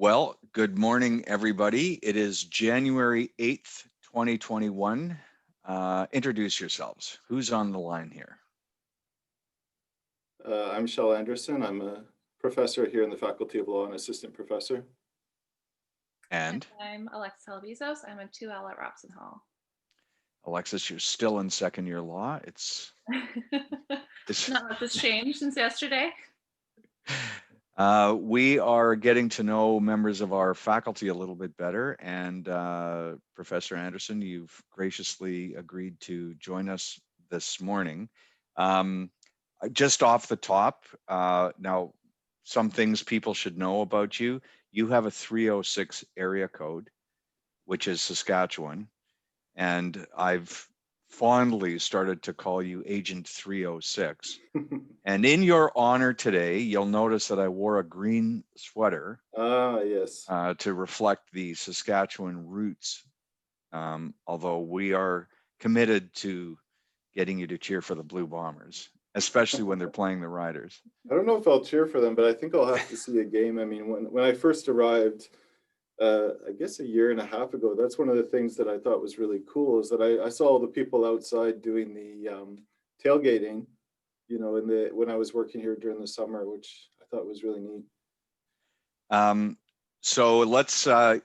Well, good morning, everybody. It is January 8th, 2021. Introduce yourselves. Who's on the line here? I'm Kjell Anderson. I'm a professor here in the Faculty of Law and assistant professor. And I'm Alexis Televizos. I'm a 2L at Robson Hall. Alexis, you're still in second year law. It's Not much has changed since yesterday. We are getting to know members of our faculty a little bit better. And Professor Anderson, you've graciously agreed to join us this morning. Just off the top, now, some things people should know about you. You have a 306 area code, which is Saskatchewan. And I've fondly started to call you Agent 306. And in your honor today, you'll notice that I wore a green sweater Yes. to reflect the Saskatchewan roots. Although we are committed to getting you to cheer for the Blue Bombers, especially when they're playing the Riders. I don't know if I'll cheer for them, but I think I'll have to see a game. I mean, when I first arrived, I guess a year and a half ago, that's one of the things that I thought was really cool is that I saw all the people outside doing the tailgating, when I was working here during the summer, which I thought was really neat. So let's, I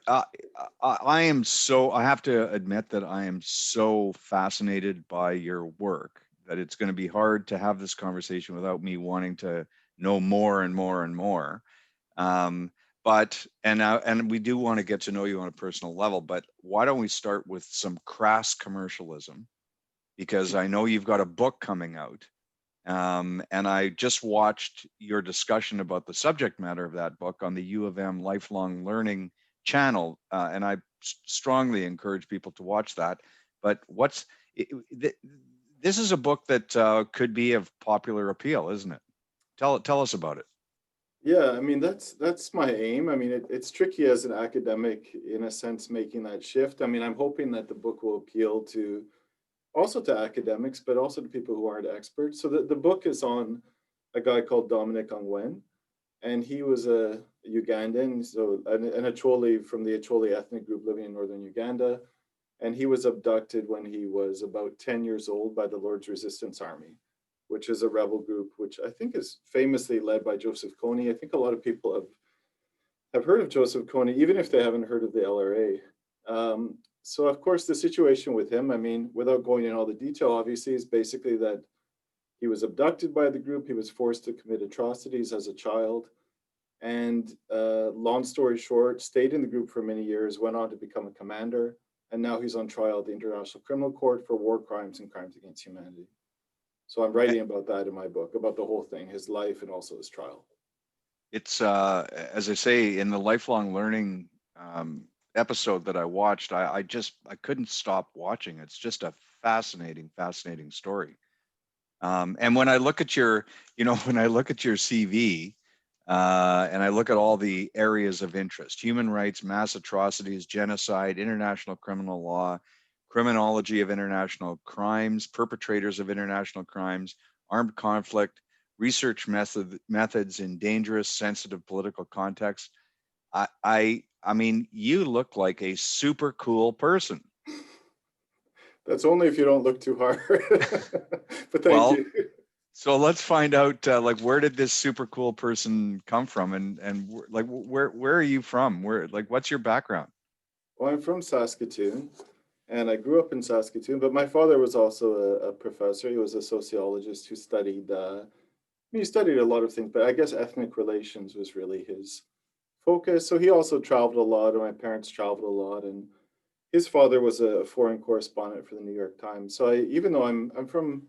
have to admit that I am so fascinated by your work that it's going to be hard to have this conversation without me wanting to know more and more and more. And we do want to get to know you on a personal level, but why don't we start with some crass commercialism? Because I know you've got a book coming out. And I just watched your discussion about the subject matter of that book on the U of M Lifelong Learning channel, and I strongly encourage people to watch that. But this is a book that could be of popular appeal, isn't it? Tell us about it. Yeah, I mean that's my aim. I mean it's tricky as an academic in a sense making that shift. I mean I'm hoping that the book will appeal to also to academics, but also to people who aren't experts. So the book is on a guy called Dominic Ongwen, and he was a Ugandan, so an Acholi from the Acholi ethnic group living in northern Uganda, and he was abducted when he was about 10 years old by the Lord's Resistance Army, which is a rebel group, which I think is famously led by Joseph Kony. I think a lot of people have heard of Joseph Kony, even if they haven't heard of the LRA. So of course, the situation with him, I mean, without going in all the detail, obviously, is basically that he was abducted by the group. He was forced to commit atrocities as a child. And long story short, stayed in the group for many years, went on to become a commander. And now he's on trial at the International Criminal Court for war crimes and crimes against humanity. So I'm writing about that in my book, about the whole thing, his life and also his trial. It's, as I say, in the lifelong learning episode that I watched, I couldn't stop watching. It's just a fascinating story. And when I look at your, when I look at your CV, and I look at all the areas of interest: human rights, mass atrocities, genocide, international criminal law, criminology of international crimes, perpetrators of international crimes, armed conflict, research methods in dangerous, sensitive political contexts. I mean, you look like a super cool person. That's only if you don't look too hard. But thank you. So let's find out, like, where did this super cool person come from, and like, where are you from? What's your background? Well, I'm from Saskatoon, and I grew up in Saskatoon, but my father was also a professor. He was a sociologist who studied, he studied a lot of things, but I guess ethnic relations was really his focus. So he also traveled a lot, and my parents traveled a lot, and his father was a foreign correspondent for the New York Times. So even though I'm from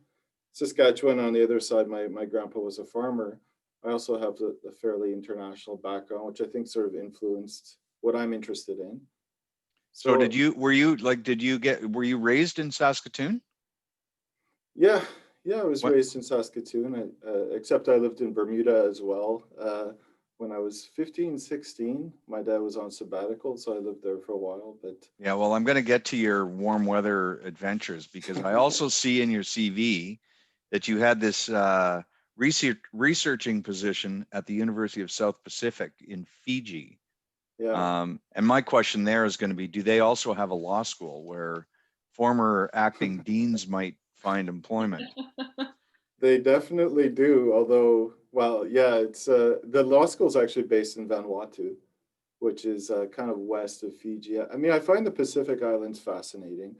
Saskatchewan, on the other side, my grandpa was a farmer. I also have a fairly international background, which I think sort of influenced what I'm interested in. So were you raised in Saskatoon? Yeah, I was raised in Saskatoon, except I lived in Bermuda as well. When I was 15, 16, my dad was on sabbatical, so I lived there for a while. But yeah, well, I'm going to get to your warm weather adventures, because I also see in your CV that you had this researching position at the University of South Pacific in Fiji. Yeah. And my question there is going to be, do they also have a law school where former acting deans might find employment? They definitely do. Although, well, yeah, it's the law school is actually based in Vanuatu, which is kind of west of Fiji. I mean, I find the Pacific Islands fascinating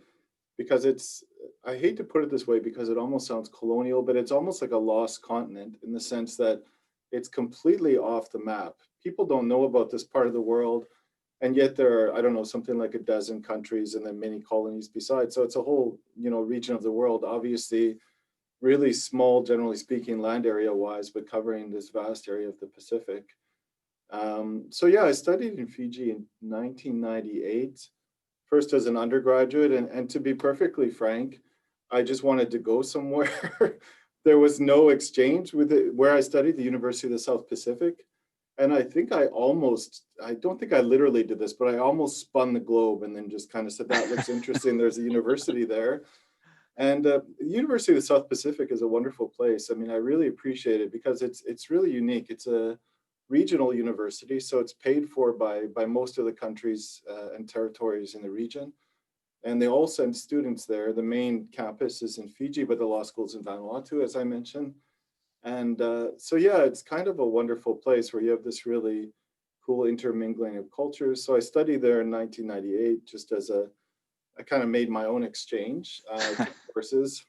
because it's, I hate to put it this way because it almost sounds colonial, but it's almost like a lost continent in the sense that it's completely off the map. People don't know about this part of the world. And yet there are, I don't know, something like a dozen countries and then many colonies besides. So it's a whole, region of the world, obviously really small, generally speaking, land area wise, but covering this vast area of the Pacific. So yeah, I studied in Fiji in 1998, first as an undergraduate, and to be perfectly frank, I just wanted to go somewhere. There was no exchange with it where I studied, the University of the South Pacific. And I think I don't think I literally did this, but I almost spun the globe and then just kind of said, that looks interesting. There's a university there. And the University of the South Pacific is a wonderful place. I mean, I really appreciate it because it's really unique. It's a regional university, so it's paid for by most of the countries and territories in the region. And they all send students there. The main campus is in Fiji, but the law school's in Vanuatu, as I mentioned. And so, yeah, it's kind of a wonderful place where you have this really cool intermingling of cultures. So I studied there in 1998, just as I kind of made my own exchange courses.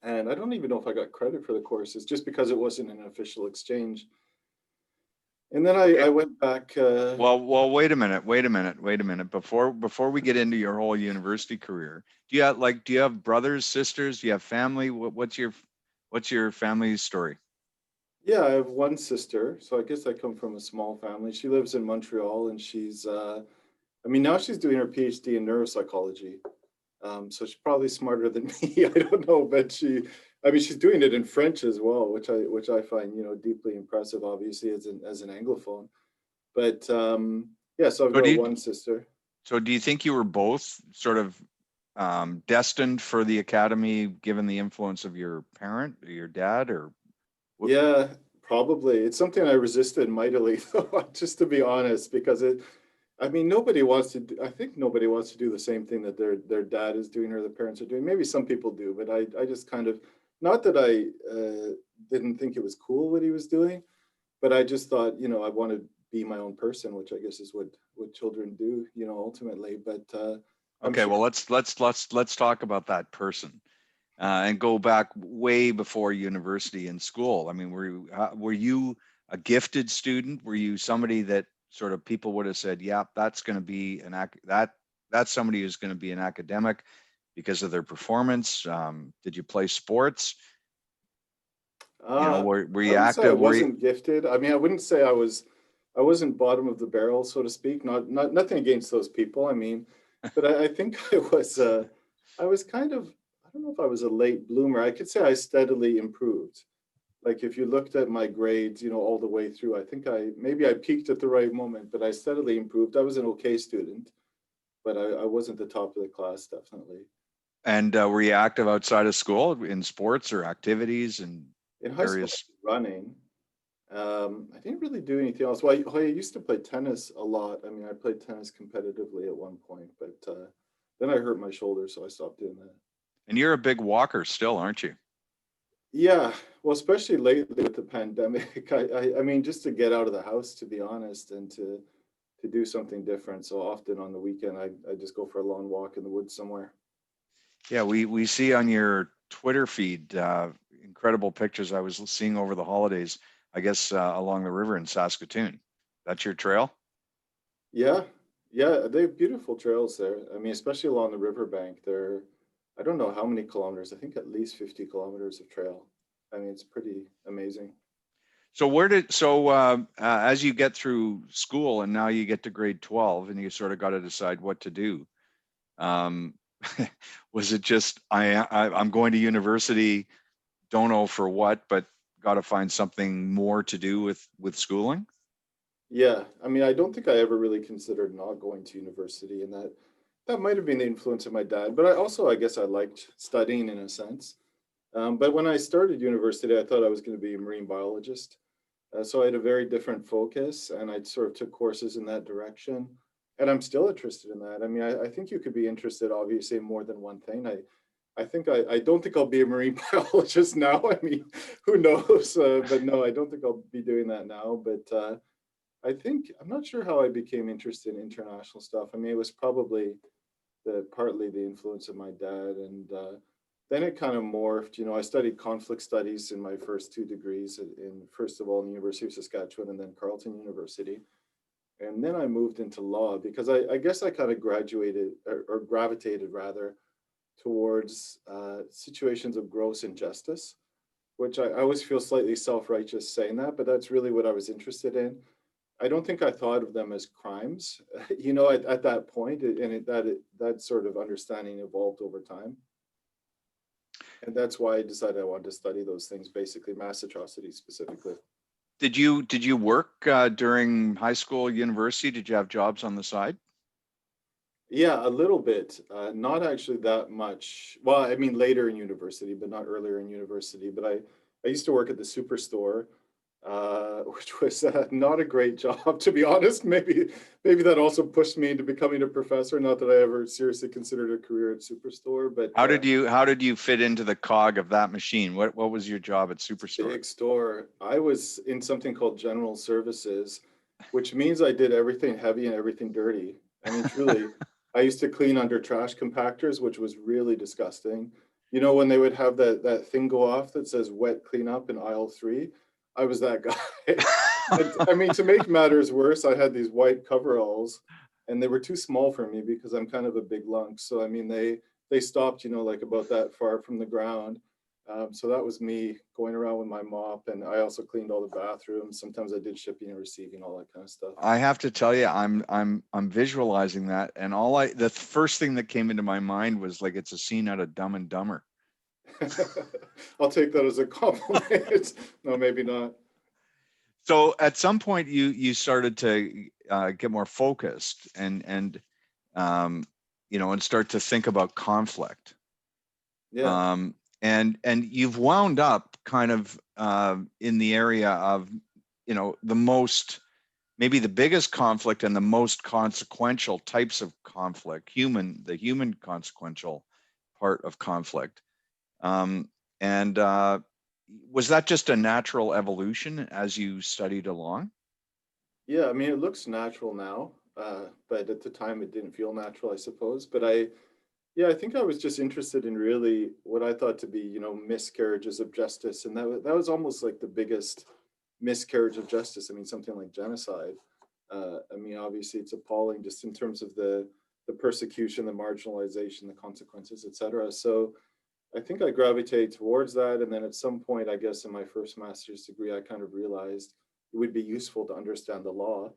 And I don't even know if I got credit for the courses just because it wasn't an official exchange. And then I Okay. went back. Well, wait a minute. Before we get into your whole university career, do you have brothers, sisters? Do you have family? What's your family story? Yeah, I have one sister. So I guess I come from a small family. She lives in Montreal and I mean, now she's doing her PhD in neuropsychology. So she's probably smarter than me. I don't know, but I mean, she's doing it in French as well, which I find, deeply impressive, obviously, as an Anglophone. But yeah, so I've So got one sister. do you think you were both sort of destined for the academy, given the influence of your parent, or your dad, or what? Yeah, probably. It's something I resisted mightily, though, just to be honest, because I mean, nobody wants to I think nobody wants to do the same thing that their dad is doing or the parents are doing. Maybe some people do, but I just kind of, not that I didn't think it was cool what he was doing, but I just thought, I want to be my own person, which I guess is what children do, ultimately. But I'm Okay, sure. well, let's talk about that person and go back way before university and school. I mean, were you a gifted student? Were you somebody that sort of people would have said, "Yeah, that's going to be that's somebody who's going to be an academic because of their performance"? Did you play sports? Uh, Were I you would say I active? wasn't gifted. I mean, I wouldn't say I wasn't bottom of the barrel, so to speak. Not nothing against those people. I mean, but I think I was kind of, I don't know if I was a late bloomer. I could say I steadily improved. Like if you looked at my grades, all the way through, I think maybe I peaked at the right moment, but I steadily improved. I was an okay student, but I wasn't the top of the class, definitely. And were you active outside of school in sports or activities and In high school, I various? was running. I didn't really do anything else. Well, I used to play tennis a lot. I mean, I played tennis competitively at one point, but then I hurt my shoulder, so I stopped doing that. And you're a big walker still, aren't you? Yeah, well, especially lately with the pandemic. I mean, just to get out of the house, to be honest, and to do something different. So often on the weekend, I just go for a long walk in the woods somewhere. Yeah, we see on your Twitter feed incredible pictures I was seeing over the holidays, I guess along the river in Saskatoon. That's your trail? Yeah, yeah, they have beautiful trails there. I mean, especially along the riverbank. I don't know how many kilometers. I think at least 50 kilometers of trail. I mean, it's pretty amazing. So as you get through school and now you get to grade 12 and you sort of got to decide what to do. Um, was it just I'm going to university, don't know for what, but got to find something more to do with schooling? Yeah, I mean, I don't think I ever really considered not going to university, and that might have been the influence of my dad. But I guess I liked studying in a sense. But when I started university, I thought I was going to be a marine biologist. So I had a very different focus, and I sort of took courses in that direction. And I'm still interested in that. I mean, I think you could be interested, obviously, in more than one thing. I don't think I'll be a marine biologist now. I mean, who knows? But no, I don't think I'll be doing that now. But I think I'm not sure how I became interested in international stuff. I mean, it was probably partly the influence of my dad, and then it kind of morphed. You know, I studied conflict studies in my first two degrees, in first of all in the University of Saskatchewan and then Carleton University, and then I moved into law because I guess I kind of graduated or gravitated rather towards situations of gross injustice, which I always feel slightly self-righteous saying that, but that's really what I was interested in. I don't think I thought of them as crimes, you know, at that point, that sort of understanding evolved over time. And that's why I decided I wanted to study those things, basically mass atrocities specifically. Did you work during high school, university? Did you have jobs on the side? Yeah, a little bit, not actually that much. Well, I mean, later in university, but not earlier in university. But I used to work at the superstore, which was not a great job, to be honest. Maybe that also pushed me into becoming a professor. Not that I ever seriously considered a career at superstore, but How did you fit into the cog of that machine? What was your job at Superstore? big store. I was in something called general services, which means I did everything heavy and everything dirty. I mean, truly, I used to clean under trash compactors, which was really disgusting. You know, when they would have that thing go off that says wet cleanup in aisle 3, I was that guy. And, I mean, to make matters worse, I had these white coveralls, and they were too small for me because I'm kind of a big lunk. So I mean, they stopped, you know, like about that far from the ground. So that was me going around with my mop, and I also cleaned all the bathrooms. Sometimes I did shipping and receiving, all that kind of stuff. I have to tell you, I'm visualizing that, and the first thing that came into my mind was like it's a scene out of Dumb and Dumber. I'll take that as a compliment. No, maybe not. So at some point you started to get more focused and and start to think about conflict. Yeah. And you've wound up kind of in the area of the most, maybe the biggest conflict and the most consequential types of conflict, the human consequential part of conflict. And was that just a natural evolution as you studied along? Yeah, I mean, it looks natural now, but at the time it didn't feel natural, I suppose. But yeah, I think I was just interested in really what I thought to be, you know, miscarriages of justice, and that was almost like the biggest miscarriage of justice. I mean, something like genocide. I mean, obviously, it's appalling just in terms of the persecution, the marginalization, the consequences, etc. So I think I gravitated towards that, and then at some point, I guess in my first master's degree, I kind of realized it would be useful to understand the law,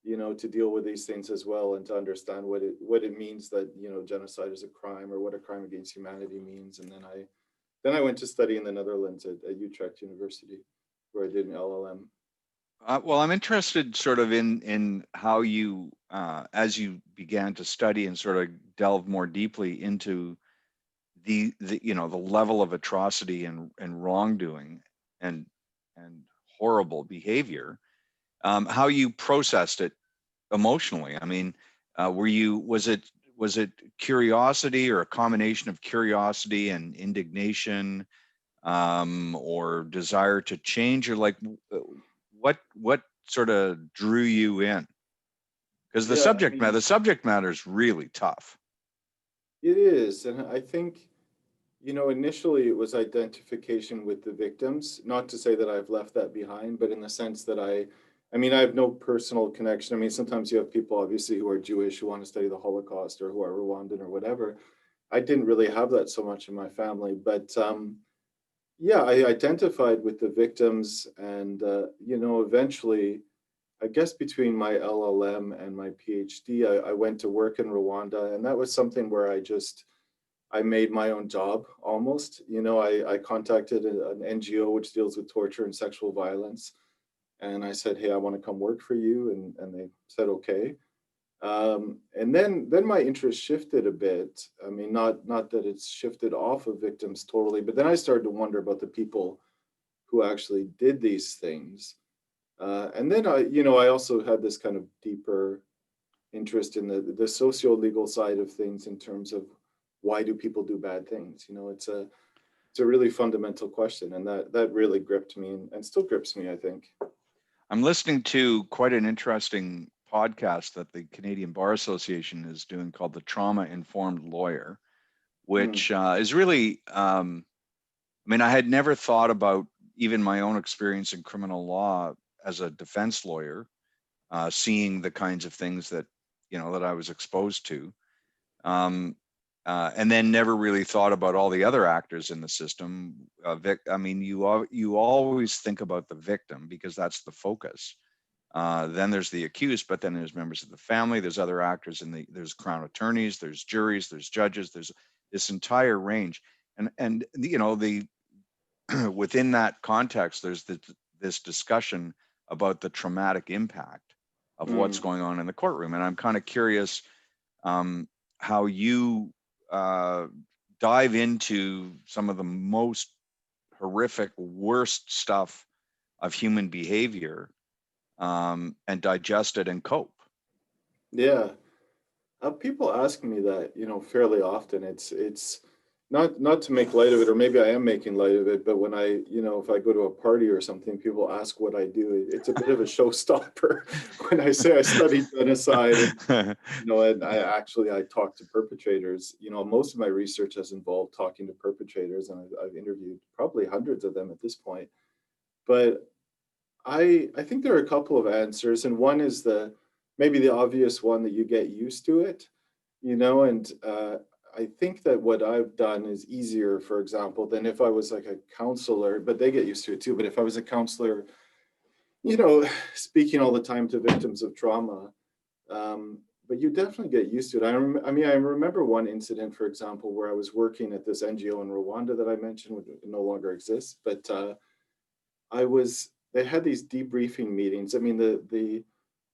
you know, to deal with these things as well, and to understand what it means that, you know, genocide is a crime, or what a crime against humanity means. And then I went to study in the Netherlands at Utrecht University, where I did an LLM. Well, I'm interested sort of in how you, as you began to study and sort of delve more deeply into the level of atrocity and wrongdoing and horrible behavior, how you processed it emotionally. I mean, was it curiosity, or a combination of curiosity and indignation, or desire to change, or like what sort of drew you in? Because the Yeah, I subject matter mean, the subject matter is really tough. it is, and I think, you know, initially it was identification with the victims. Not to say that I've left that behind, but in the sense that I mean, I have no personal connection. I mean, sometimes you have people obviously who are Jewish who want to study the Holocaust, or who are Rwandan or whatever. I didn't really have that so much in my family, but yeah, I identified with the victims, and you know, eventually, I guess between my LLM and my PhD, I went to work in Rwanda, and that was something where I made my own job almost. You know, I contacted an NGO which deals with torture and sexual violence, and I said, "Hey, I want to come work for you," and they said, "Okay." And then my interest shifted a bit. I mean, not that it's shifted off of victims totally, but then I started to wonder about the people who actually did these things. And then I also had this kind of deeper interest in the socio-legal side of things in terms of why do people do bad things? It's a really fundamental question, and that really gripped me and still grips me, I think. I'm listening to quite an interesting podcast that the Canadian Bar Association is doing called The Trauma Informed Lawyer, which is really, I mean, I had never thought about even my own experience in criminal law as a defense lawyer, seeing the kinds of things that, that I was exposed to. And then never really thought about all the other actors in the system. I mean, you always think about the victim because that's the focus. Then there's the accused, but then there's members of the family. There's other actors there's crown attorneys, there's juries, there's judges, there's this entire range. And the within that context, there's this discussion about the traumatic impact of what's going on in the courtroom. And I'm kind of curious how you dive into some of the most horrific, worst stuff of human behavior and digest it and cope. Yeah. People ask me that, fairly often. It's not to make light of it, or maybe I am making light of it, but when if I go to a party or something, people ask what I do. It's a bit of a showstopper when I say I studied genocide, and I talk to perpetrators. Most of my research has involved talking to perpetrators, and I've interviewed probably hundreds of them at this point. But I think there are a couple of answers, and one is maybe the obvious one, that you get used to it, and I think that what I've done is easier, for example, than if I was like a counselor, but they get used to it too. But if I was a counselor, speaking all the time to victims of trauma, but you definitely get used to it. I remember one incident, for example, where I was working at this NGO in Rwanda that I mentioned, which no longer exists, but they had these debriefing meetings. I mean,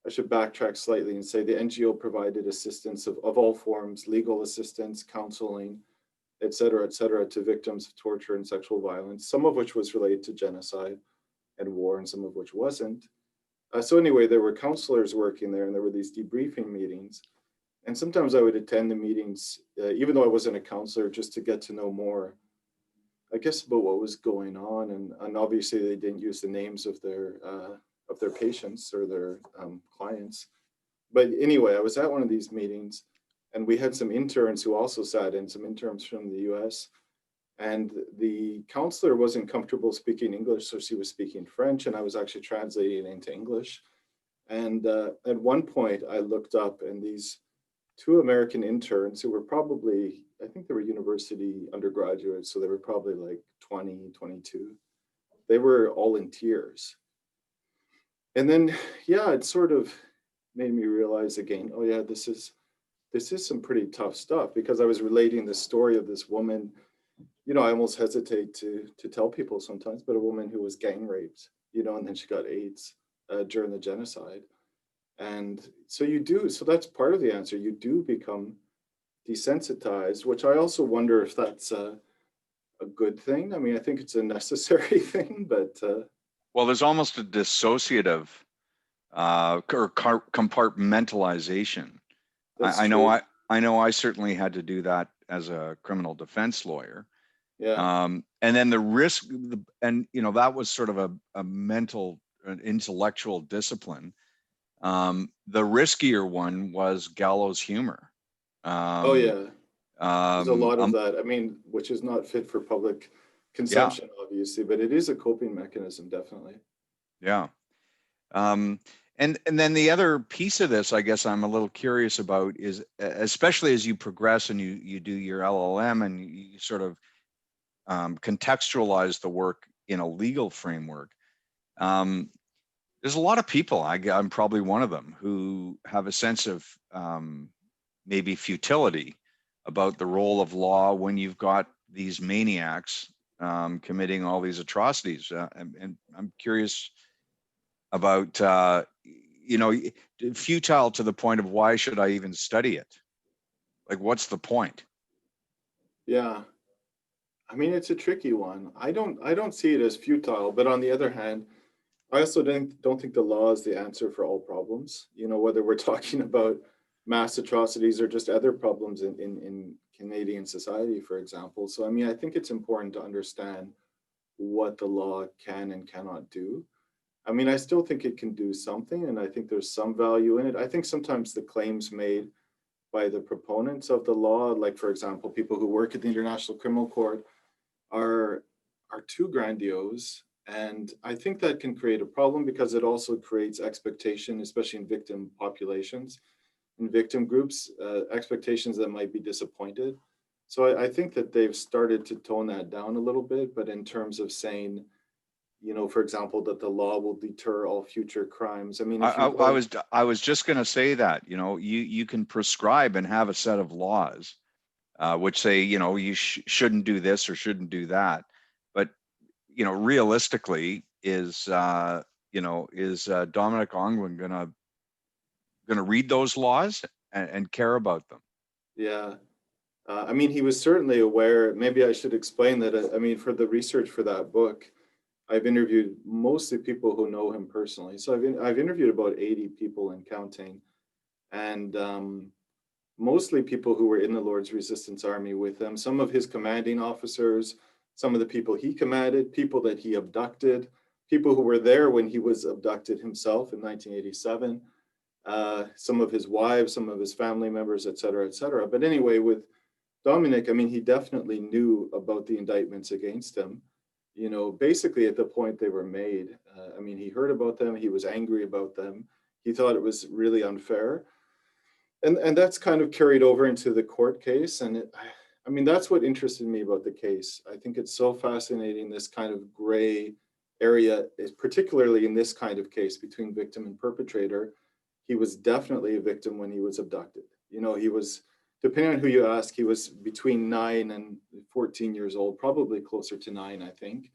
I should backtrack slightly and say the NGO provided assistance of all forms, legal assistance, counseling, et cetera, to victims of torture and sexual violence, some of which was related to genocide and war, and some of which wasn't. So anyway, there were counselors working there, and there were these debriefing meetings. And sometimes I would attend the meetings, even though I wasn't a counselor, just to get to know more, I guess, about what was going on. And obviously they didn't use the names of their patients or their clients. But anyway, I was at one of these meetings, and we had some interns who also sat in, some interns from the US. And the counselor wasn't comfortable speaking English, so she was speaking French, and I was actually translating into English. And at one point, I looked up, and these two American interns who were probably, I think they were university undergraduates, so they were probably like 20, 22. They were all in tears. And then, yeah, it sort of made me realize again, oh yeah, this is some pretty tough stuff, because I was relating the story of this woman, I almost hesitate to tell people sometimes, but a woman who was gang raped, and then she got AIDS during the genocide. And so that's part of the answer. You do become desensitized, which I also wonder if that's a good thing. I mean, I think it's a necessary thing, but well, there's almost a dissociative or compartmentalization. I know I certainly had to do that as a criminal defense lawyer. Yeah. And then the risk, and that was sort of a mental, an intellectual discipline. The riskier one was gallows humor. Oh yeah. There's a lot of that. I mean, which is not fit for public consumption, obviously, but it is a coping mechanism, definitely. Yeah. And then the other piece of this, I guess I'm a little curious about, is especially as you progress and you do your LLM and you sort of contextualize the work in a legal framework. There's a lot of people, I'm probably one of them, who have a sense of maybe futility about the role of law when you've got these maniacs committing all these atrocities. And I'm curious about, futile to the point of why should I even study it? Like, what's the point? Yeah. I mean, it's a tricky one. I don't see it as futile, but on the other hand, I also don't think the law is the answer for all problems. You know, whether we're talking about mass atrocities or just other problems in Canadian society, for example. So, I mean, I think it's important to understand what the law can and cannot do. I mean, I still think it can do something, and I think there's some value in it. I think sometimes the claims made by the proponents of the law, like, for example, people who work at the International Criminal Court, are are too grandiose, and I think that can create a problem because it also creates expectation, especially in victim populations, in victim groups, expectations that might be disappointed. So I think that they've started to tone that down a little bit, but in terms of saying, you know, for example, that the law will deter all future crimes. I mean, if you go, I was just going to say that, you know, you can prescribe and have a set of laws which say, you know, you shouldn't do this or shouldn't do that. But, you know, realistically, is Dominic Ongwen gonna read those laws and care about them? yeah, I mean, he was certainly aware. Maybe I should explain that. I mean, for the research for that book, I've interviewed mostly people who know him personally. So I've interviewed about 80 people and counting, and mostly people who were in the Lord's Resistance Army with him. Some of his commanding officers, some of the people he commanded, people that he abducted, people who were there when he was abducted himself in 1987. Some of his wives, some of his family members, et cetera, et cetera. But anyway, with Dominic, I mean, he definitely knew about the indictments against him, you know, basically at the point they were made. I mean, he heard about them, he was angry about them, he thought it was really unfair. And that's kind of carried over into the court case. And I mean, that's what interested me about the case. I think it's so fascinating, this kind of gray area, is particularly in this kind of case between victim and perpetrator. He was definitely a victim when he was abducted. You know, he was, depending on who you ask, he was between 9 and 14 years old, probably closer to 9, I think.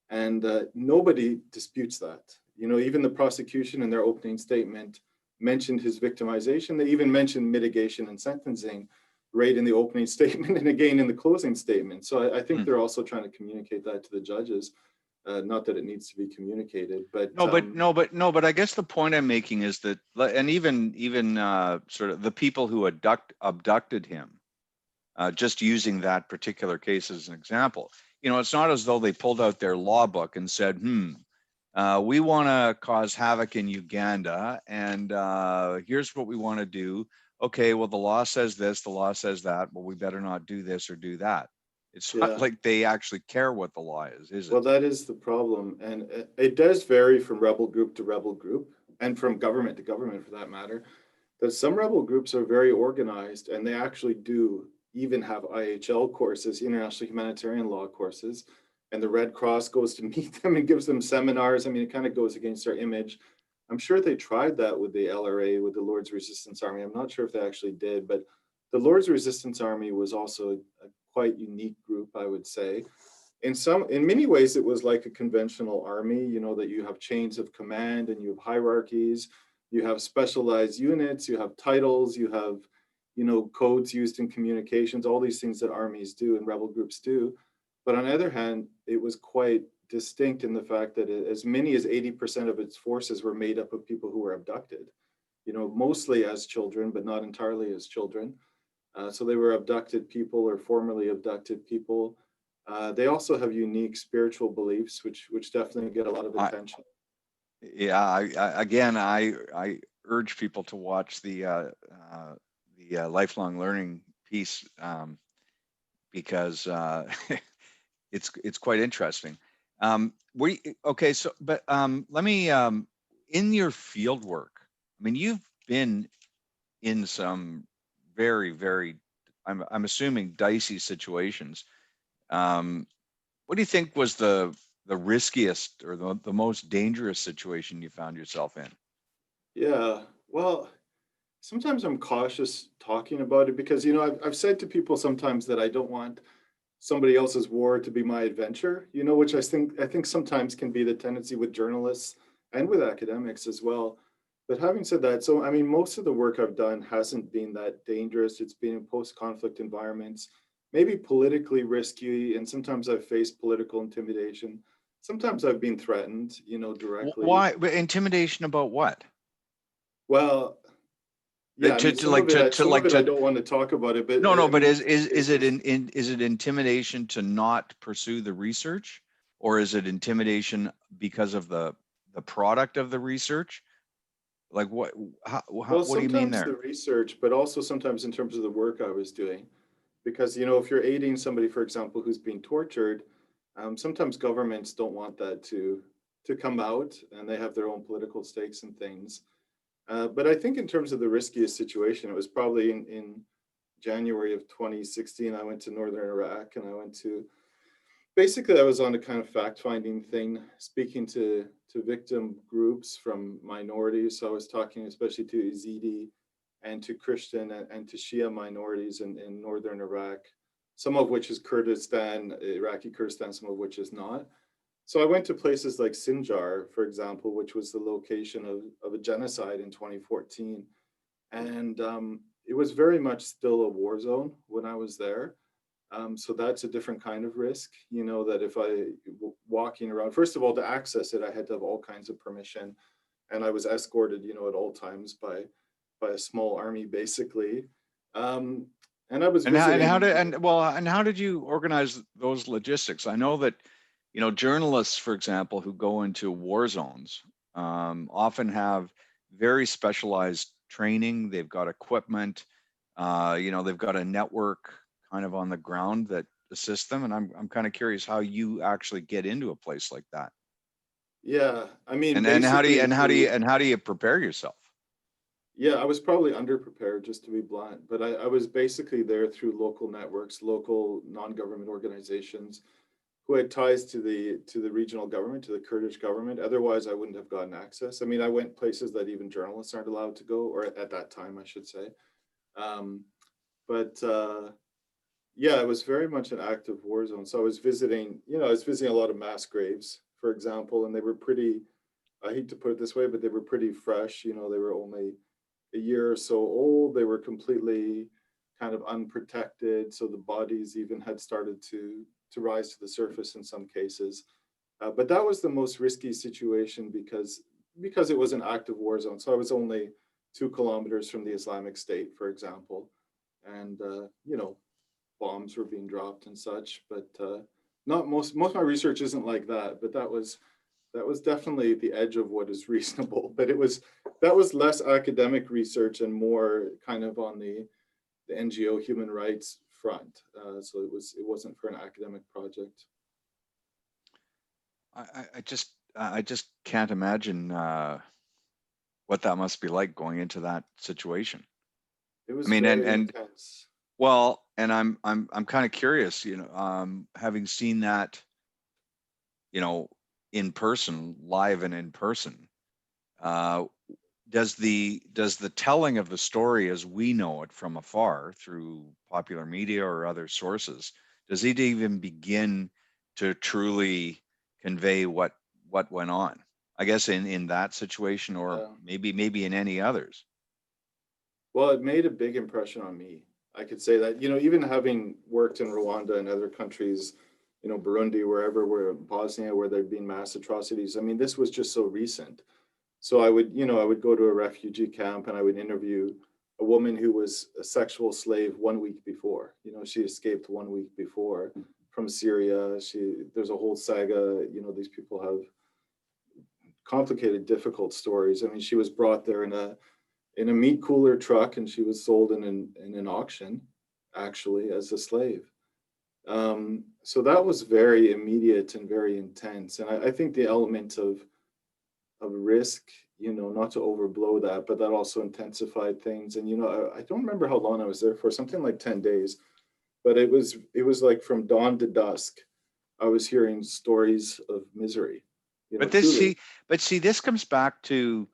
And nobody disputes that. You know, even the prosecution in their opening statement mentioned his victimization. They even mentioned mitigation and sentencing right in the opening statement and again in the closing statement. So I think they're also trying to communicate that to the judges. Not that it needs to be communicated, but no, but I guess the point I'm making is that, and even sort of the people who abducted him, just using that particular case as an example, you know, it's not as though they pulled out their law book and said, we want to cause havoc in Uganda, and here's what we want to do. Okay, well, the law says this, the law says that, well, we better not do this or do that. It's not yeah. like they actually care what the law is Well, it? that is the problem. And it does vary from rebel group to rebel group and from government to government for that matter. That some rebel groups are very organized and they actually do even have IHL courses, international humanitarian law courses. And the Red Cross goes to meet them and gives them seminars. I mean, it kind of goes against their image. I'm sure they tried that with the LRA, with the Lord's Resistance Army. I'm not sure if they actually did, but the Lord's Resistance Army was also a quite unique group, I would say. In many ways, it was like a conventional army, you know, that you have chains of command and you have hierarchies, you have specialized units, you have titles, you have, you know, codes used in communications, all these things that armies do and rebel groups do. But on the other hand, it was quite distinct in the fact that as many as 80% of its forces were made up of people who were abducted, you know, mostly as children, but not entirely as children. So they were abducted people or formerly abducted people. They also have unique spiritual beliefs, which definitely get a lot of I, attention. yeah, I urge people to watch the lifelong learning piece, because it's quite interesting. Okay, so but let me in your field work. I mean, you've been in some very I'm assuming dicey situations. What do you think was the riskiest or the most dangerous situation you found yourself in? Yeah, well, sometimes I'm cautious talking about it because, you know, I've said to people sometimes that I don't want somebody else's war to be my adventure, you know, which I think sometimes can be the tendency with journalists and with academics as well. But having said that, so I mean, most of the work I've done hasn't been that dangerous. It's been in post-conflict environments, maybe politically risky, and sometimes I've faced political intimidation. Sometimes I've been threatened, you know, directly. Why? But intimidation about what? Well, yeah, I mean, To like some of it I don't want to talk about it, but no, I but mean, is it is it intimidation to not pursue the research, or is it intimidation because of the product of the research? Like well, what do you mean sometimes the there? research, but also sometimes in terms of the work I was doing, because you know, if you're aiding somebody, for example, who's being tortured, sometimes governments don't want that to come out, and they have their own political stakes and things. But I think in terms of the riskiest situation, it was probably in January of 2016. I went to northern Iraq, and I went to basically I was on a kind of fact-finding thing, speaking to victim groups from minorities. So I was talking especially to Yazidi and to Christian and to Shia minorities in northern Iraq, some of which is Kurdistan, Iraqi Kurdistan, some of which is not. So I went to places like Sinjar, for example, which was the location of a genocide in 2014. And it was very much still a war zone when I was there. So that's a different kind of risk, you know, that if walking around, first of all, to access it, I had to have all kinds of permission. And I was escorted, you know, at all times by a small army, basically. Um, and I was visiting. And how did you organize those logistics? I know that, journalists, for example, who go into war zones, often have very specialized training. They've got equipment, they've got a network kind of on the ground that assists them. And I'm kind of curious how you actually get into a place like that. Yeah, I mean, And basically through, how do you prepare yourself? yeah, I was probably underprepared, just to be blunt, but I was basically there through local networks, local non-government organizations who had ties to the regional government, to the Kurdish government. Otherwise, I wouldn't have gotten access. I mean, I went places that even journalists aren't allowed to go, or at that time, I should say. Um, but yeah, it was very much an active war zone. So I was visiting, you know, I was visiting a lot of mass graves, for example, and they were pretty, I hate to put it this way, but they were pretty fresh. You know, they were only a year or so old. They were completely kind of unprotected. So the bodies even had started to rise to the surface in some cases. But that was the most risky situation because it was an active war zone. So I was only 2 kilometers from the Islamic State, for example, and you know, bombs were being dropped and such. But not most of my research isn't like that. But that was definitely the edge of what is reasonable. But that was less academic research and more kind of on the NGO human rights front. So it wasn't for an academic project. I just can't imagine what that must be like going into that situation. It I was mean, very and intense. well, and I'm kind of curious, having seen that, in person, live and in person. Uh, does the telling of the story as we know it from afar through popular media or other sources, does it even begin to truly convey what went on? I guess in that situation, or Yeah. maybe in any others. Well, it made a big impression on me. I could say that, you know, even having worked in Rwanda and other countries, you know, Burundi, wherever, where Bosnia, where there'd been mass atrocities. I mean, this was just so recent. So I would, you know, I would go to a refugee camp and I would interview a woman who was a sexual slave 1 week before. You know, she escaped 1 week before from Syria. There's a whole saga. You know, these people have complicated, difficult stories. I mean, she was brought there in a meat cooler truck, and she was sold in an auction, actually, as a slave. So that was very immediate and very intense. And I think the element of risk, you know, not to overblow that, but that also intensified things. And you know, I don't remember how long I was there for, something like 10 days, but it was like from dawn to dusk, I was hearing stories of misery, you know, But this truly. see, this comes back to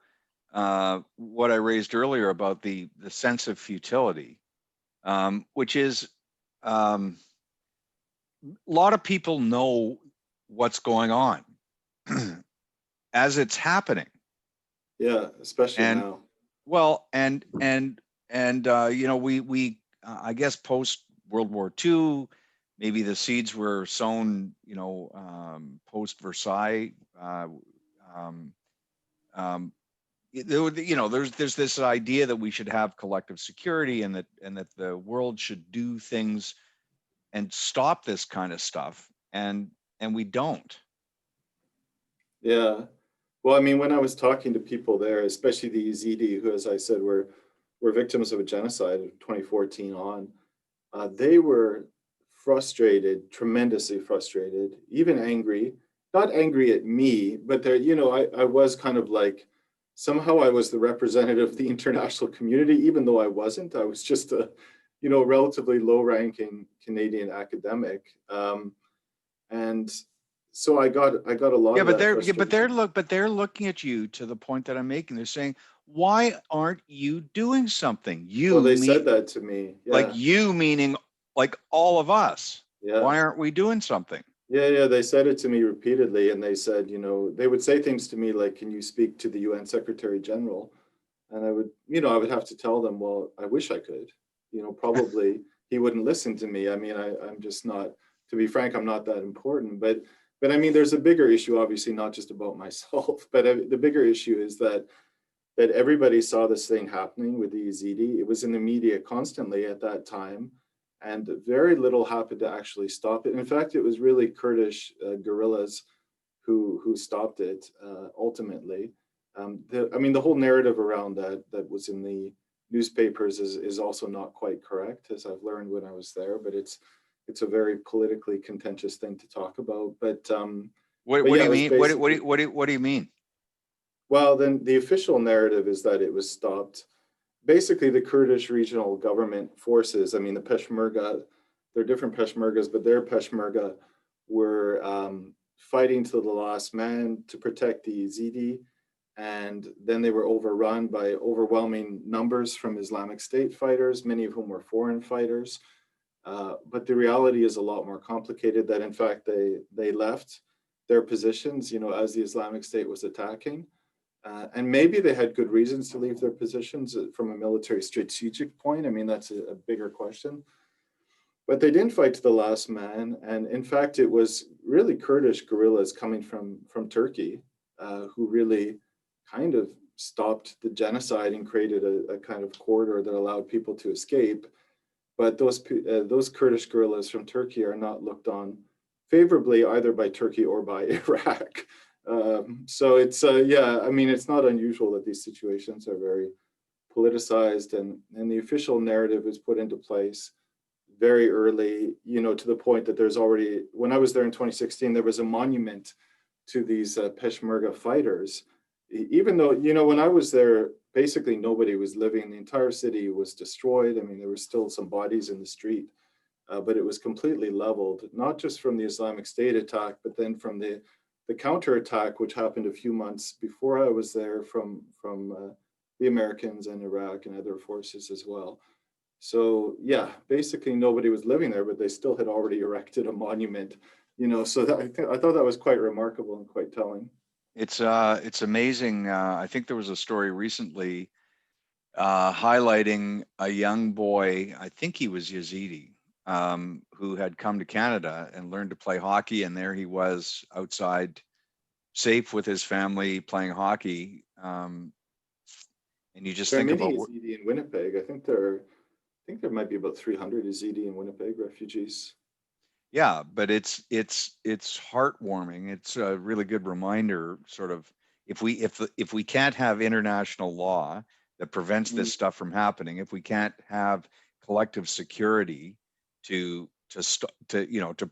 what I raised earlier about the sense of futility, which is a lot of people know what's going on as it's happening, Yeah, especially and now. well, and we I guess post World War II, maybe the seeds were sown, post Versailles. Um, um, there's this idea that we should have collective security, and that the world should do things and stop this kind of stuff, and we don't. Yeah. Well, I mean, when I was talking to people there, especially the Yazidi, who, as I said, were victims of a genocide of 2014 on, they were frustrated, tremendously frustrated, even angry. Not angry at me, but they're, I was kind of like, somehow I was the representative of the international community, even though I wasn't. I was just a, relatively low-ranking Canadian academic, and so I got a lot Yeah, of but that they're frustration. looking at you to the point that I'm making. They're saying, why aren't you doing something? Well, You they said mean, that to me. like, Yeah, you meaning like all of us. yeah. Why aren't we doing something? Yeah, yeah, they said it to me repeatedly, and they said, they would say things to me like, "Can you speak to the UN Secretary General?" And I would have to tell them, "Well, I wish I could." Probably he wouldn't listen to me. I mean, I'm just not, to be frank, I'm not that important. But I mean, there's a bigger issue, obviously, not just about myself, but the bigger issue is that everybody saw this thing happening with the Yazidi. It was in the media constantly at that time, and very little happened to actually stop it. In fact, it was really Kurdish guerrillas who stopped it ultimately. I mean, the whole narrative around that was in the newspapers is also not quite correct, as I've learned when I was there. But it's a very politically contentious thing to talk about. But What do yeah, you it was mean? basically, What do you mean? well, then the official narrative is that it was stopped. Basically, the Kurdish regional government forces, I mean, the Peshmerga, they're different Peshmergas, but their Peshmerga were fighting to the last man to protect the Yazidi. And then they were overrun by overwhelming numbers from Islamic State fighters, many of whom were foreign fighters. But the reality is a lot more complicated, that in fact they left their positions, as the Islamic State was attacking. And maybe they had good reasons to leave their positions from a military strategic point. I mean, that's a bigger question. But they didn't fight to the last man. And in fact, it was really Kurdish guerrillas coming from Turkey who really kind of stopped the genocide and created a kind of corridor that allowed people to escape. But those Kurdish guerrillas from Turkey are not looked on favorably either by Turkey or by Iraq. So it's yeah, I mean, it's not unusual that these situations are very politicized, and the official narrative is put into place very early, to the point that there's already, when I was there in 2016, there was a monument to these Peshmerga fighters. Even though, when I was there, basically nobody was living. The entire city was destroyed. I mean, there were still some bodies in the street, but it was completely leveled, not just from the Islamic State attack, but then from the counterattack, which happened a few months before I was there, from the Americans and Iraq and other forces as well. So yeah, basically nobody was living there, but they still had already erected a monument. So I thought that was quite remarkable and quite telling. It's amazing. I think there was a story recently highlighting a young boy, I think he was Yazidi, who had come to Canada and learned to play hockey. And there he was outside, safe with his family, playing hockey. And you just There are think many about, Yazidi in Winnipeg. I think there might be about 300 Yazidi in Winnipeg refugees. yeah, but it's heartwarming. It's a really good reminder, sort of, if we can't have international law that prevents Mm, this stuff from happening, if we can't have collective security to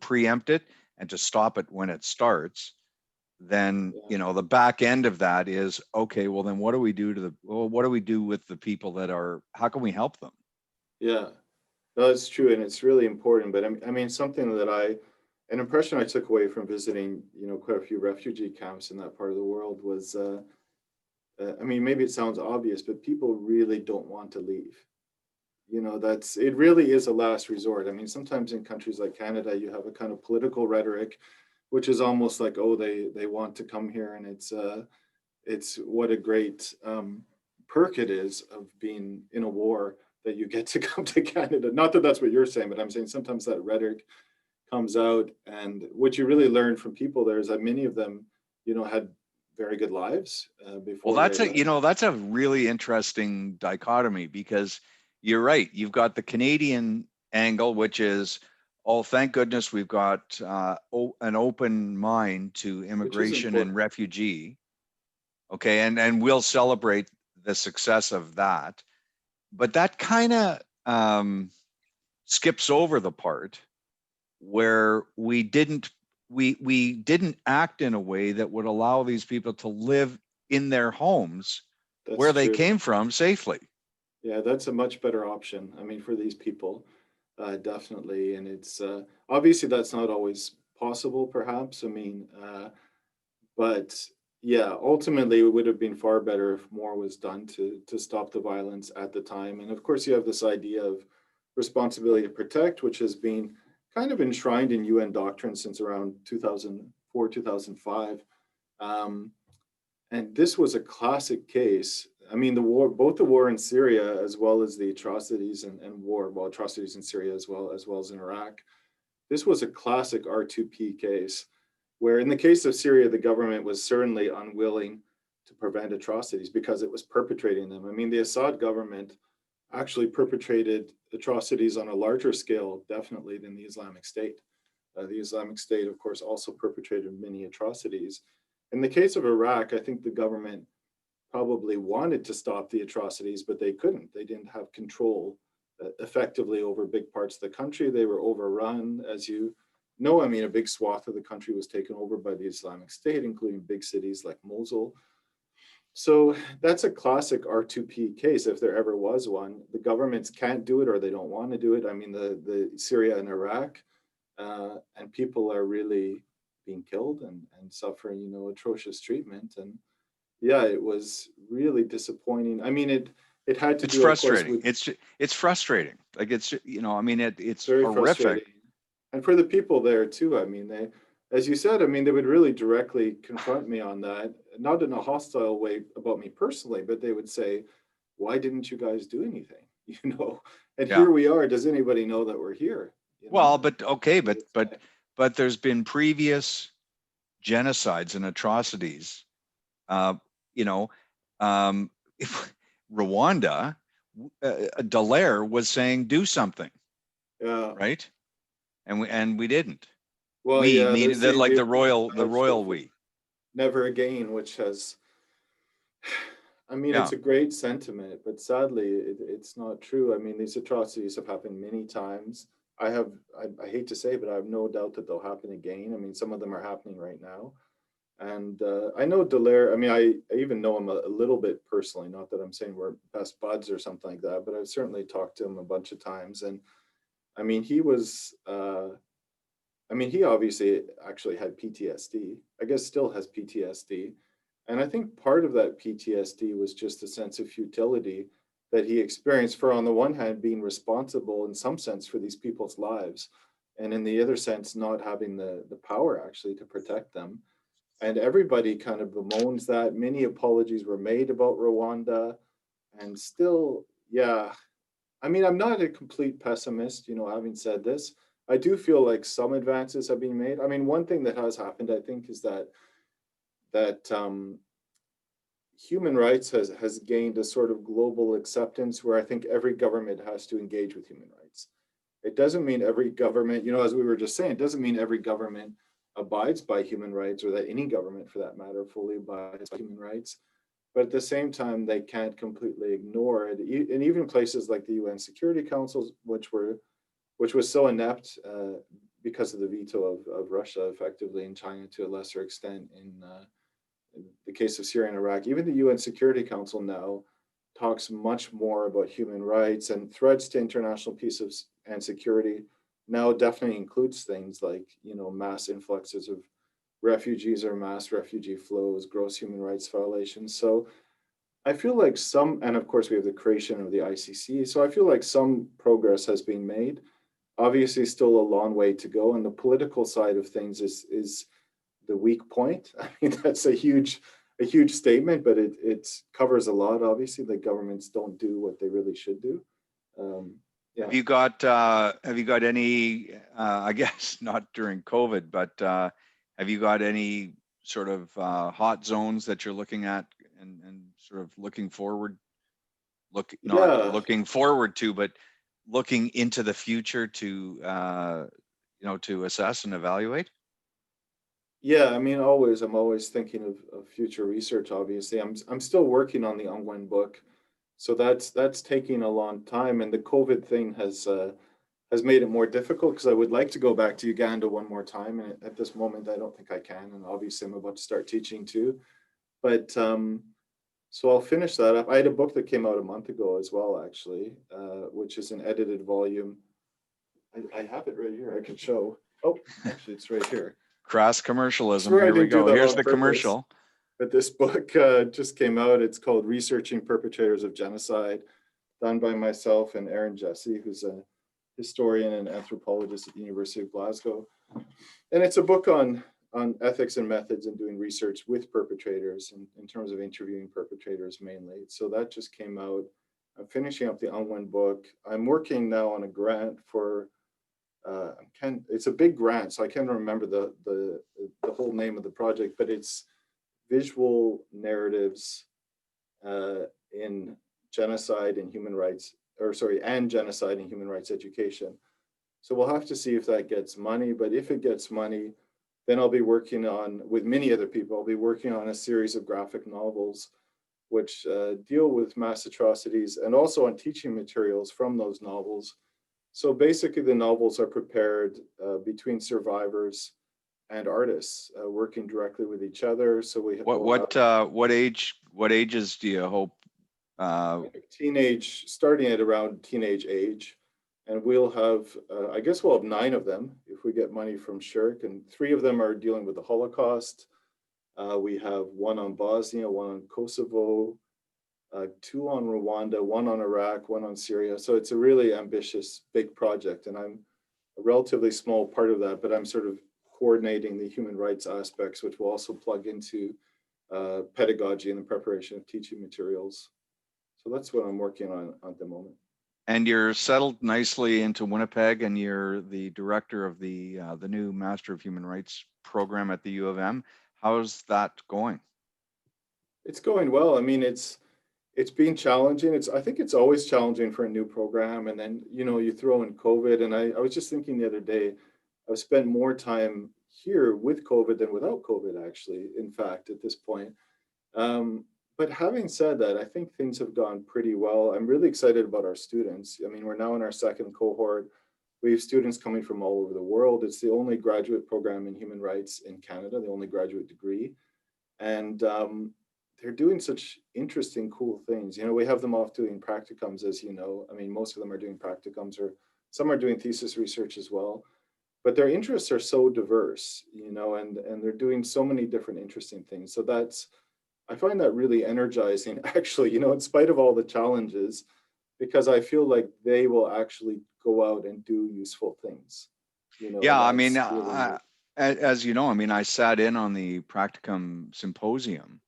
preempt it and to stop it when it starts, then yeah, the back end of that is, okay, well, then what do we do with the people that are, how can we help them? yeah. No, that's true, and it's really important. But I mean, an impression I took away from visiting, quite a few refugee camps in that part of the world was, I mean, maybe it sounds obvious, but people really don't want to leave. It really is a last resort. I mean, sometimes in countries like Canada, you have a kind of political rhetoric, which is almost like, oh, they want to come here, and it's what a great perk it is of being in a war, that you get to come to Canada. Not that that's what you're saying, but I'm saying sometimes that rhetoric comes out. And what you really learn from people there is that many of them, you know, had very good lives Well, before that's they a, you left. know, that's a really interesting dichotomy because you're right. You've got the Canadian angle, which is, oh, thank goodness we've got an open mind to Which is immigration and important. refugee. Okay, and we'll celebrate the success of that. But that kind of skips over the part where we didn't act in a way that would allow these people to live in their homes That's where they true. came from safely. Yeah, that's a much better option. I mean, for these people, definitely. And it's obviously that's not always possible, perhaps. I mean, but yeah, ultimately, it would have been far better if more was done to stop the violence at the time. And of course, you have this idea of responsibility to protect, which has been kind of enshrined in UN doctrine since around 2004, 2005. Um, and this was a classic case. I mean, the war, both the war in Syria as well as the atrocities and war, well, atrocities in Syria as well as in Iraq. This was a classic R2P case, where in the case of Syria, the government was certainly unwilling to prevent atrocities because it was perpetrating them. I mean, the Assad government actually perpetrated atrocities on a larger scale, definitely, than the Islamic State. The Islamic State, of course, also perpetrated many atrocities. In the case of Iraq, I think the government probably wanted to stop the atrocities, but they couldn't. They didn't have control effectively over big parts of the country. They were overrun, as you know. I mean, a big swath of the country was taken over by the Islamic State, including big cities like Mosul. So that's a classic R2P case, if there ever was one. The governments can't do it or they don't want to do it. I mean, the Syria and Iraq, and people are really being killed and suffering, you know, atrocious treatment. And yeah, it was really disappointing. I mean, it had to It's do, of course, frustrating. with It's frustrating. Like it's, you know, I mean, it's very horrific. frustrating. And for the people there too, I mean, they, as you said, I mean, they would really directly confront me on that, not in a hostile way about me personally, but they would say, why didn't you guys do anything? You know, and Yeah. here we are. Does anybody know that we're here? You Well, know, but okay, they would say. but there's been previous genocides and atrocities. Uh, you know, if Rwanda, Dallaire was saying do something, Yeah. right? And we didn't. Well, We yeah, meaning that like they the vouched royal for we. never again, which has, I mean, Yeah. it's a great sentiment, but sadly, it's not true. I mean, these atrocities have happened many times. I hate to say, but I have no doubt that they'll happen again. I mean, some of them are happening right now. And I know Dallaire, I mean, I even know him a little bit personally, not that I'm saying we're best buds or something like that, but I've certainly talked to him a bunch of times. And I mean, I mean, he obviously actually had PTSD, I guess still has PTSD. And I think part of that PTSD was just a sense of futility that he experienced for, on the one hand, being responsible in some sense for these people's lives, and in the other sense, not having the power actually to protect them. And everybody kind of bemoans that. Many apologies were made about Rwanda. And still, yeah, I mean, I'm not a complete pessimist, you know, having said this. I do feel like some advances have been made. I mean, one thing that has happened, I think, is that human rights has gained a sort of global acceptance where I think every government has to engage with human rights. It doesn't mean every government, you know, as we were just saying, it doesn't mean every government abides by human rights, or that any government for that matter fully abides by human rights. But at the same time, they can't completely ignore it. And even places like the UN Security Council, which was so inept because of the veto of Russia, effectively, in China to a lesser extent in the case of Syria and Iraq, even the UN Security Council now talks much more about human rights, and threats to international peace and security now definitely includes things like, you know, mass influxes of refugees or mass refugee flows, gross human rights violations. So I feel like some, and of course we have the creation of the ICC. So I feel like some progress has been made. Obviously, still a long way to go, and the political side of things is the weak point. I mean, that's a huge statement, but it covers a lot. Obviously, the governments don't do what they really should do. Um, Yeah. Have you got any, I guess not during COVID, but have you got any sort of hot zones that you're looking at and sort of looking forward, not Yeah. looking forward to, but looking into the future to, to assess and evaluate? Yeah, I mean, I'm always thinking of future research, obviously. I'm still working on the Ongwen book. So that's taking a long time. And the COVID thing has made it more difficult because I would like to go back to Uganda one more time. And at this moment, I don't think I can. And obviously I'm about to start teaching too. But so I'll finish that up. I had a book that came out a month ago as well, actually, which is an edited volume. I have it right here. I can show. Oh, actually, it's right here. Cross I commercialism. swear I Here we didn't do go. that Here's on the purpose. commercial. But this book just came out. It's called Researching Perpetrators of Genocide, done by myself and Aaron Jesse, who's a historian and anthropologist at the University of Glasgow. And it's a book on ethics and methods and doing research with perpetrators in terms of interviewing perpetrators mainly. So that just came out. I'm finishing up the Unwin book. I'm working now on a grant for it's a big grant, so I can't remember the whole name of the project, but it's visual narratives in genocide and human rights, or sorry, and genocide and human rights education. So we'll have to see if that gets money, but if it gets money, then I'll be working on, with many other people, I'll be working on a series of graphic novels which deal with mass atrocities and also on teaching materials from those novels. So basically the novels are prepared between survivors and artists working directly with each other. So What ages do you hope? Teenage, starting at around teenage age. And we'll have, I guess we'll have 9 of them if we get money from Shirk. And 3 of them are dealing with the Holocaust. We have 1 on Bosnia, 1 on Kosovo, 2 on Rwanda, 1 on Iraq, 1 on Syria. So it's a really ambitious, big project. And I'm a relatively small part of that, but I'm sort of coordinating the human rights aspects, which will also plug into pedagogy and the preparation of teaching materials. So that's what I'm working on at the moment. And you're settled nicely into Winnipeg, and you're the director of the new Master of Human Rights program at the U of M. How's that going? It's going well. I mean, it's been challenging. I think it's always challenging for a new program, and then you throw in COVID. And I was just thinking the other day, I've spent more time here with COVID than without COVID, actually. In fact, at this point. But having said that, I think things have gone pretty well. I'm really excited about our students. I mean, we're now in our 2nd cohort. We have students coming from all over the world. It's the only graduate program in human rights in Canada, the only graduate degree. And they're doing such interesting, cool things. We have them off doing practicums, as you know. I mean, most of them are doing practicums, or some are doing thesis research as well. But their interests are so diverse, and they're doing so many different interesting things. So I find that really energizing, actually, in spite of all the challenges, because I feel like they will actually go out and do useful things. Yeah, I mean, really as you know, I mean, I sat in on the practicum symposium,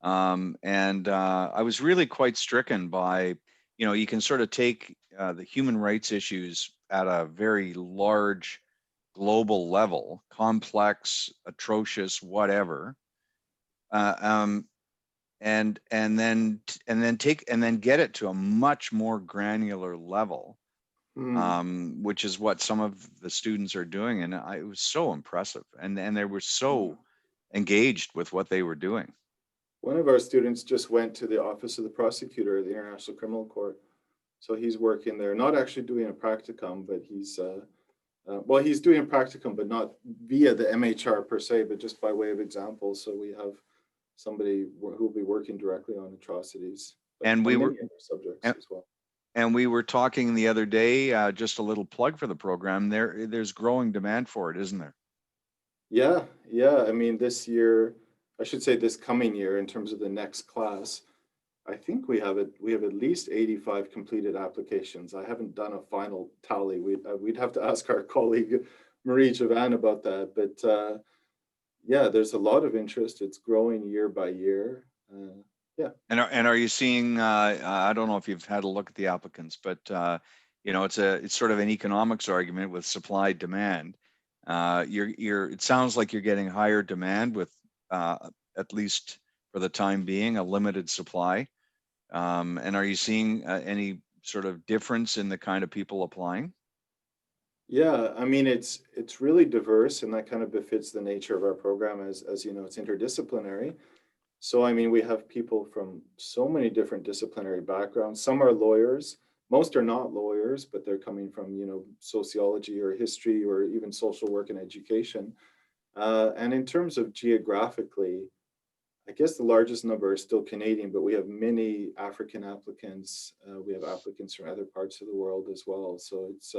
and I was really quite stricken by, you can sort of take the human rights issues at a very large global level, complex, atrocious, whatever, and then get it to a much more granular level, which is what some of the students are doing, and it was so impressive, and they were so engaged with what they were doing. One of our students just went to the office of the prosecutor at the International Criminal Court, so he's working there, not actually doing a practicum, but he's he's doing a practicum, but not via the MHR per se, but just by way of example. So we have somebody who will be working directly on atrocities, and we were other subjects as well. And we were talking the other day, just a little plug for the program. There's growing demand for it, isn't there? Yeah. I mean, this year, I should say this coming year, in terms of the next class, I think we have at least 85 completed applications. I haven't done a final tally. We'd have to ask our colleague Marie Javan about that. But yeah, there's a lot of interest. It's growing year by year. Yeah. And are you seeing? I don't know if you've had a look at the applicants, but it's sort of an economics argument with supply demand. It sounds like you're getting higher demand with, at least for the time being, a limited supply. And are you seeing any sort of difference in the kind of people applying? Yeah, I mean it's really diverse, and that kind of befits the nature of our program as you know, it's interdisciplinary. So I mean, we have people from so many different disciplinary backgrounds. Some are lawyers, most are not lawyers, but they're coming from, you know, sociology or history or even social work and education. And in terms of geographically, I guess the largest number is still Canadian, but we have many African applicants. We have applicants from other parts of the world as well. So it's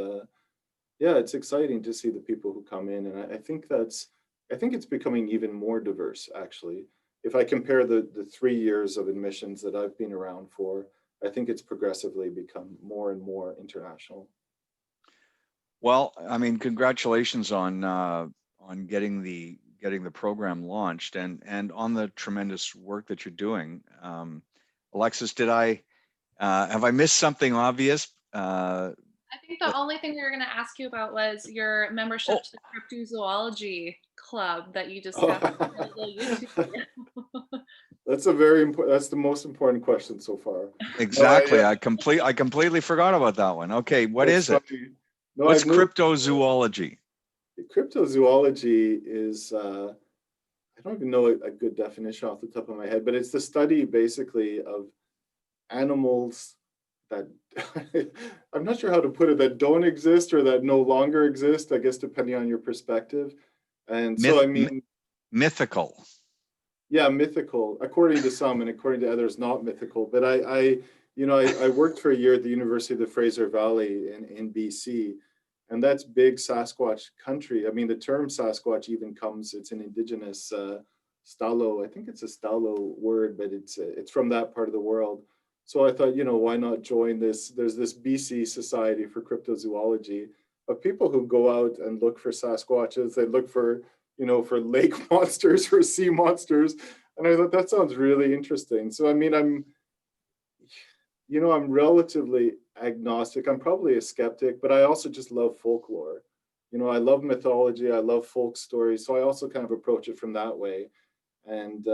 yeah, it's exciting to see the people who come in, and I think it's becoming even more diverse actually. If I compare the 3 years of admissions that I've been around for, I think it's progressively become more and more international. Well, I mean, congratulations on getting the program launched, and on the tremendous work that you're doing. Alexis, did I have I missed something obvious? I think the only thing we were going to ask you about was your membership Oh, to the Cryptozoology Club that you discussed in a little YouTube Oh, video. that's a very important. That's the most important question so far. No, exactly. I completely forgot about that one. Okay, what that's is it? funny. No, What's I've moved. cryptozoology? Cryptozoology is I don't even know a good definition off the top of my head, but it's the study basically of animals that I'm not sure how to put it, that don't exist or that no longer exist, I guess, depending on your perspective. And so, Myth, I mean, mythical. yeah, mythical, according to some, and according to others, not mythical. But I worked for a year at the University of the Fraser Valley in BC, and that's big Sasquatch country. I mean, the term Sasquatch even comes, it's an indigenous Stalo, I think it's a Stalo word, but it's from that part of the world. So I thought, you know, why not join this? There's this BC Society for Cryptozoology of people who go out and look for Sasquatches. They look for, you know, for lake monsters or sea monsters. And I thought that sounds really interesting. So, I mean, I'm relatively agnostic. I'm probably a skeptic, but I also just love folklore. You know, I love mythology. I love folk stories. So I also kind of approach it from that way. And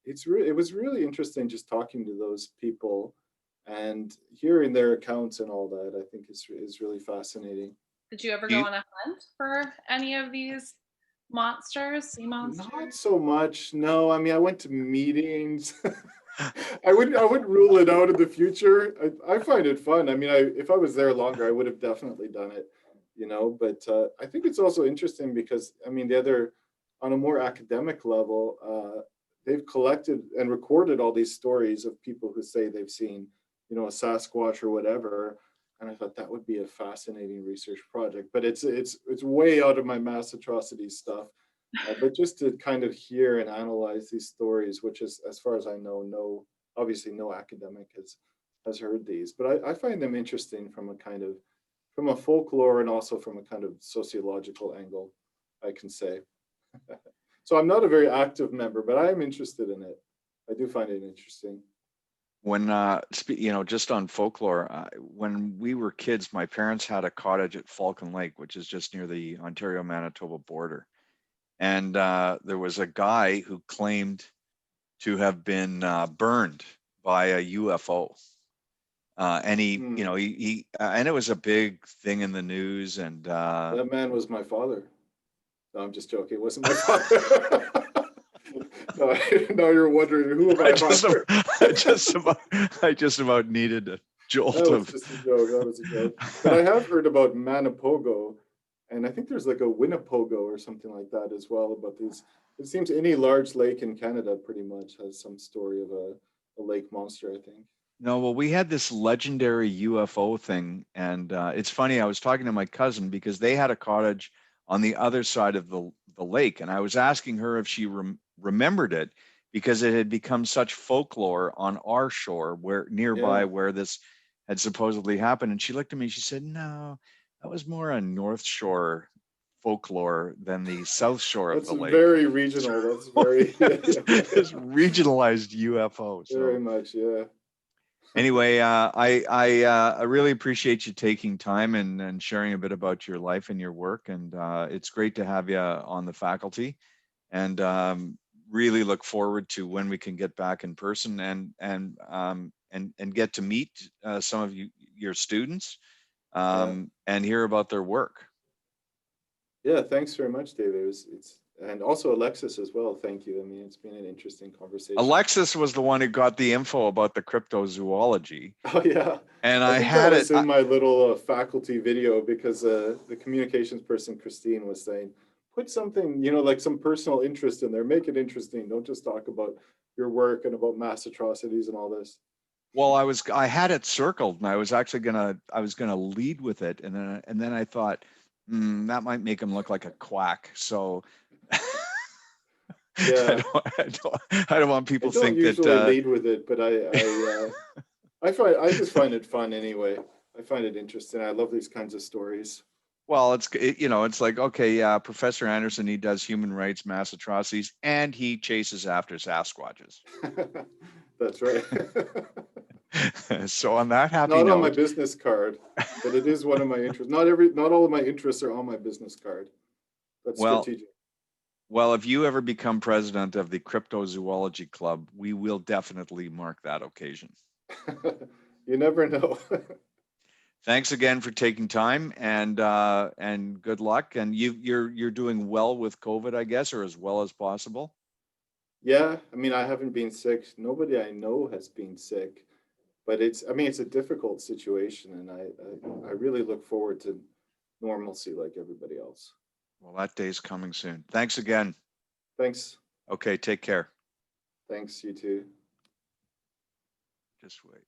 it was really interesting just talking to those people and hearing their accounts and all that. I think is really fascinating. Did you ever Do go you, on a hunt for any of these monsters, sea Not monsters? so much. No, I mean, I went to meetings. I wouldn't rule it out in the future. I find it fun. I mean, if I was there longer, I would have definitely done it, you know. But I think it's also interesting because I mean, on a more academic level, they've collected and recorded all these stories of people who say they've seen, you know, a Sasquatch or whatever. And I thought that would be a fascinating research project. But it's way out of my mass atrocities stuff. But just to kind of hear and analyze these stories, which is, as far as I know, obviously no academic has heard these, but I find them interesting from a folklore and also from a kind of sociological angle, I can say. So I'm not a very active member, but I am interested in it. I do find it interesting. when just on folklore, when we were kids, my parents had a cottage at Falcon Lake, which is just near the Ontario Manitoba border. And there was a guy who claimed to have been burned by a UFO. And Hmm. and it was a big thing in the news. And That man was my father. No, I'm just joking. It wasn't my father. No, now you're wondering who have I I just, hired? I just about needed a jolt That was of. just a joke. That was a joke. But I have heard about Manipogo, and I think there's like a Winnepogo or something like that as well. About these, it seems any large lake in Canada pretty much has some story of a lake monster, I think. No, well, we had this legendary UFO thing, and it's funny. I was talking to my cousin because they had a cottage on the other side of the lake, and I was asking her if she remembered it because it had become such folklore on our shore, where nearby Yeah, where this had supposedly happened. And she looked at me. She said, "No, that was more a North Shore folklore than the South Shore of that's the lake." very regional. That's So very, yeah, it's regionalized UFO. very So much, yeah. Anyway, I really appreciate you taking time and sharing a bit about your life and your work. And it's great to have you on the faculty. And really look forward to when we can get back in person and get to meet some of your students Yeah. and hear about their work. Yeah, thanks very much, David. It's and also Alexis as well. Thank you. I mean, it's been an interesting conversation. Alexis was the one who got the info about the cryptozoology, Oh yeah, and I I think that had it. was in my little faculty video because the communications person Christine was saying, put something, like some personal interest in there. Make it interesting. Don't just talk about your work and about mass atrocities and all this. Well, I had it circled, and I was actually gonna lead with it, and then I thought that might make him look like a quack. So Yeah, I don't want I people to don't think that. usually lead with it, but I just find it fun anyway. I find it interesting. I love these kinds of stories. Well, it's like, okay, yeah, Professor Anderson, he does human rights, mass atrocities, and he chases after Sasquatches. That's right. So on that happy Not on my note, business card, but it is one of my interests. Not all of my interests are on my business card. That's well, strategic. well, if you ever become president of the Cryptozoology Club, we will definitely mark that occasion. You never know. Thanks again for taking time, and good luck. And you're doing well with COVID, I guess, or as well as possible. Yeah, I mean, I haven't been sick. Nobody I know has been sick, but I mean, it's a difficult situation, and I really look forward to normalcy like everybody else. Well, that day's coming soon. Thanks again. Thanks. Okay, take care. Thanks, you too. Just wait.